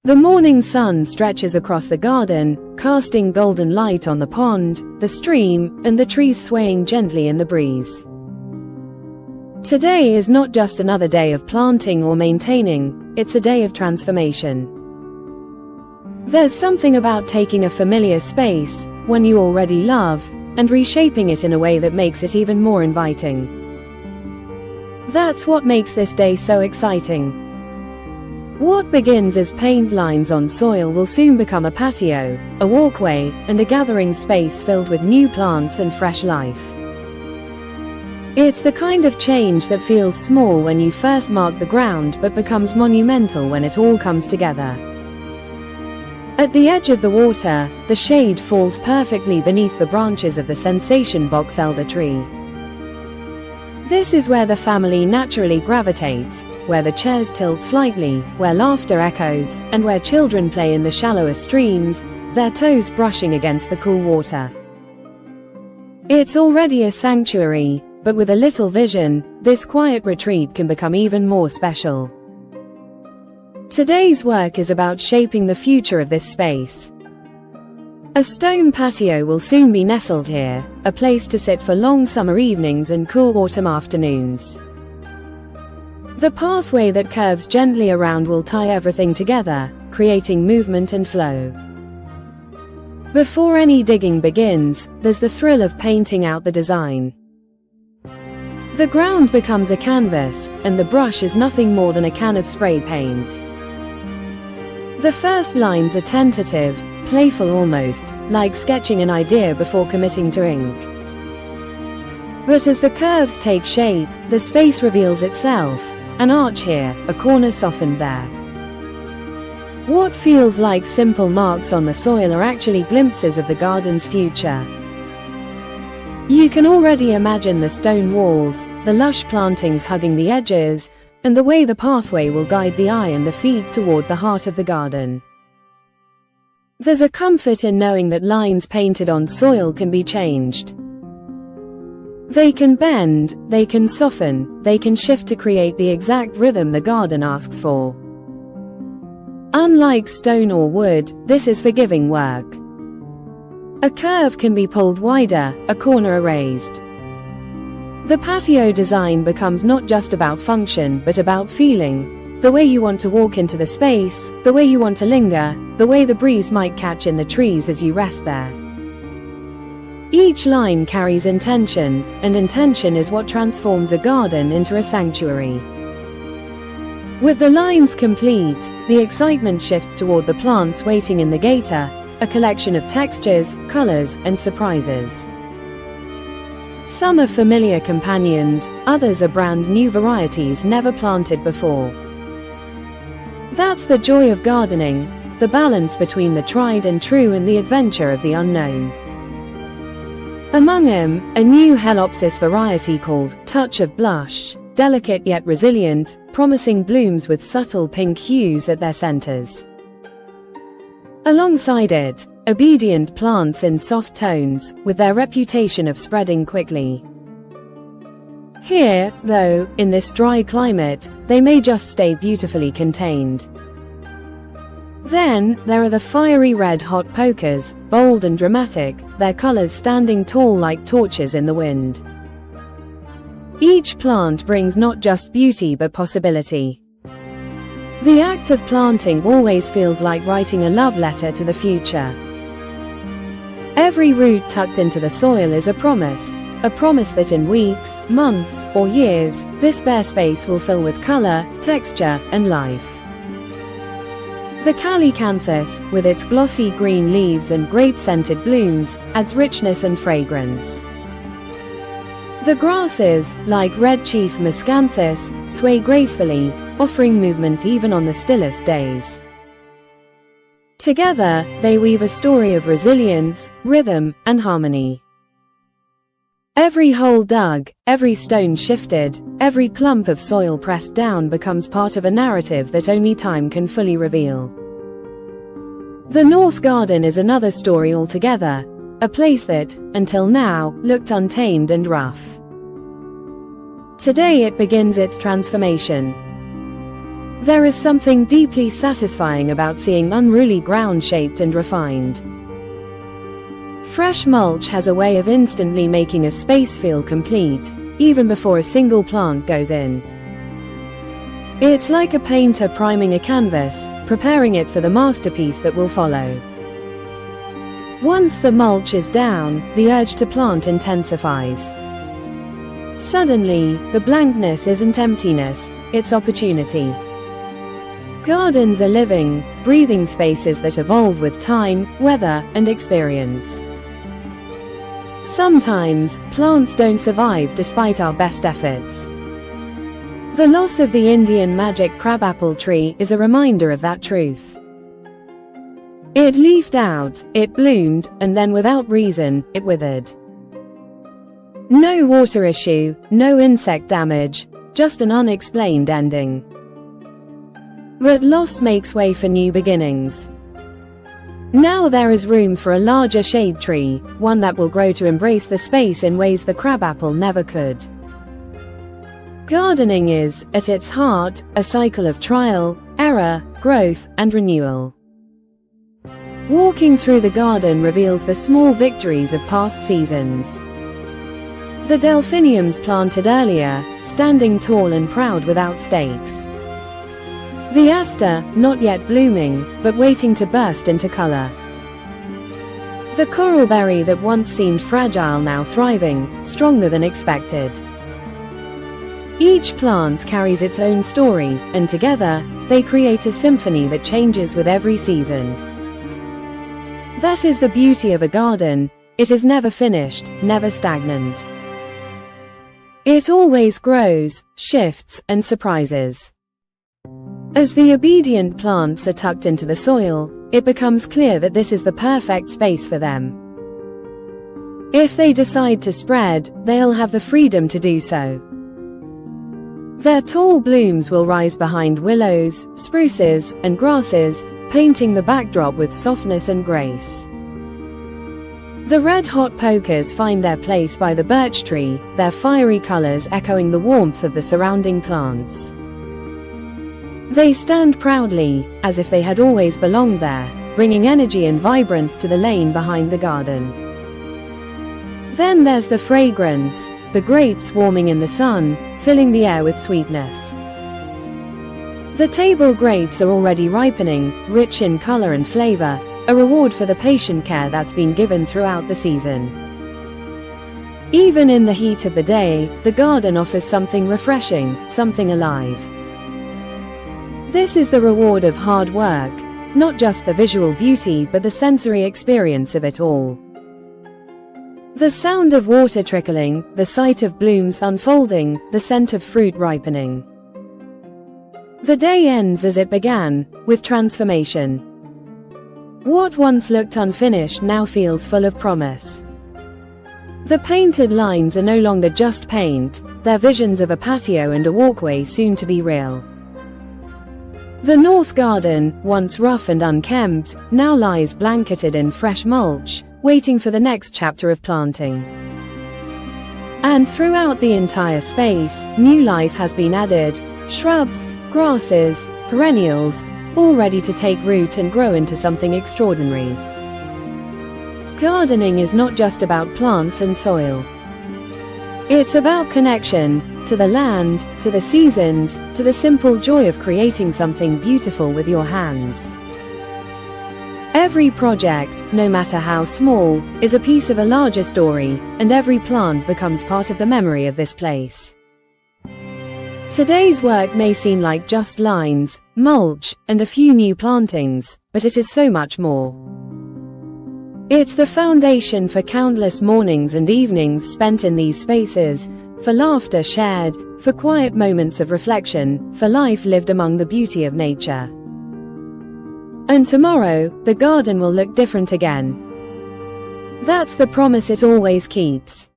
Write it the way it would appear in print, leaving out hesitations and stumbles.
The morning sun stretches across the garden, casting golden light on the pond, the stream, and the trees swaying gently in the breeze. Today is not just another day of planting or maintaining, it's a day of transformation. There's something about taking a familiar space, one you already love, and reshaping it in a way that makes it even more inviting. That's what makes this day so exciting. What begins as paint lines on soil will soon become a patio, a walkway, and a gathering space filled with new plants and fresh life. It's the kind of change that feels small when you first mark the ground but becomes monumental when it all comes together. At the edge of the water, the shade falls perfectly beneath the branches of the sensation box elder tree. This is where the family naturally gravitates, where the chairs tilt slightly, where laughter echoes, and where children play in the shallower streams, their toes brushing against the cool water. It's already a sanctuary, but with a little vision, this quiet retreat can become even more special. Today's work is about shaping the future of this space. A stone patio will soon be nestled here, a place to sit for long summer evenings and cool autumn afternoons. The pathway that curves gently around will tie everything together, creating movement and flow. Before any digging begins, there's the thrill of painting out the design. The ground becomes a canvas, and the brush is nothing more than a can of spray paint. The first lines are tentative, playful almost, like sketching an idea before committing to ink. But as the curves take shape, the space reveals itself, an arch here, a corner softened there. What feels like simple marks on the soil are actually glimpses of the garden's future. You can already imagine the stone walls, the lush plantings hugging the edges, and the way the pathway will guide the eye and the feet toward the heart of the garden. There's a comfort in knowing that lines painted on soil can be changed. They can bend, they can soften, they can shift to create the exact rhythm the garden asks for. Unlike stone or wood, this is forgiving work. A curve can be pulled wider, a corner erased. The patio design becomes not just about function but about feeling. The way you want to walk into the space, the way you want to linger, the way the breeze might catch in the trees as you rest there. Each line carries intention, and intention is what transforms a garden into a sanctuary. With the lines complete, the excitement shifts toward the plants waiting in the gator, a collection of textures, colors, and surprises. Some are familiar companions, others are brand new varieties never planted before. That's the joy of gardening, the balance between the tried and true and the adventure of the unknown. Among them, a new Helopsis variety called Touch of Blush, delicate yet resilient, promising blooms with subtle pink hues at their centers. Alongside it, obedient plants in soft tones, with their reputation of spreading quickly. Here, though, in this dry climate, they may just stay beautifully contained. Then, there are the fiery red-hot pokers, bold and dramatic, their colors standing tall like torches in the wind. Each plant brings not just beauty but possibility. The act of planting always feels like writing a love letter to the future. Every root tucked into the soil is a promise that in weeks, months, or years, this bare space will fill with color, texture, and life. The Calycanthus, with its glossy green leaves and grape-scented blooms, adds richness and fragrance. The grasses, like red chief miscanthus, sway gracefully, offering movement even on the stillest days. Together, they weave a story of resilience, rhythm, and harmony. Every hole dug, every stone shifted, every clump of soil pressed down becomes part of a narrative that only time can fully reveal. The North Garden is another story altogether, a place that, until now, looked untamed and rough. Today it begins its transformation. There is something deeply satisfying about seeing unruly ground shaped and refined. Fresh mulch has a way of instantly making a space feel complete, even before a single plant goes in. It's like a painter priming a canvas, preparing it for the masterpiece that will follow. Once the mulch is down, the urge to plant intensifies. Suddenly, the blankness isn't emptiness, it's opportunity. Gardens are living, breathing spaces that evolve with time, weather, and experience. Sometimes, plants don't survive despite our best efforts. The loss of the Indian magic crabapple tree is a reminder of that truth. It leafed out, it bloomed, and then without reason, it withered. No water issue, no insect damage, just an unexplained ending. But loss makes way for new beginnings. Now there is room for a larger shade tree, one that will grow to embrace the space in ways the crabapple never could. Gardening is, at its heart, a cycle of trial, error, growth, and renewal. Walking through the garden reveals the small victories of past seasons. The delphiniums planted earlier, standing tall and proud without stakes. The aster, not yet blooming, but waiting to burst into color. The coralberry that once seemed fragile now thriving, stronger than expected. Each plant carries its own story, and together, they create a symphony that changes with every season. That is the beauty of a garden, it is never finished, never stagnant. It always grows, shifts, and surprises. As the obedient plants are tucked into the soil, it becomes clear that this is the perfect space for them. If they decide to spread, they'll have the freedom to do so. Their tall blooms will rise behind willows, spruces, and grasses, painting the backdrop with softness and grace. The red-hot pokers find their place by the birch tree, their fiery colors echoing the warmth of the surrounding plants. They stand proudly, as if they had always belonged there, bringing energy and vibrance to the lane behind the garden. Then there's the fragrance, the grapes warming in the sun, filling the air with sweetness. The table grapes are already ripening, rich in color and flavor, a reward for the patient care that's been given throughout the season. Even in the heat of the day, the garden offers something refreshing, something alive. This is the reward of hard work, not just the visual beauty but the sensory experience of it all. The sound of water trickling, the sight of blooms unfolding, the scent of fruit ripening. The day ends as it began, with transformation. What once looked unfinished now feels full of promise. The painted lines are no longer just paint, they're visions of a patio and a walkway soon to be real. The north garden, once rough and unkempt, now lies blanketed in fresh mulch, waiting for the next chapter of planting. And throughout the entire space, new life has been added, shrubs, grasses, perennials, all ready to take root and grow into something extraordinary. Gardening is not just about plants and soil. It's about connection, to the land, to the seasons, to the simple joy of creating something beautiful with your hands. Every project, no matter how small, is a piece of a larger story, and every plant becomes part of the memory of this place. Today's work may seem like just lines, mulch, and a few new plantings, but it is so much more. It's the foundation for countless mornings and evenings spent in these spaces, for laughter shared, for quiet moments of reflection, for life lived among the beauty of nature. And tomorrow, the garden will look different again. That's the promise it always keeps.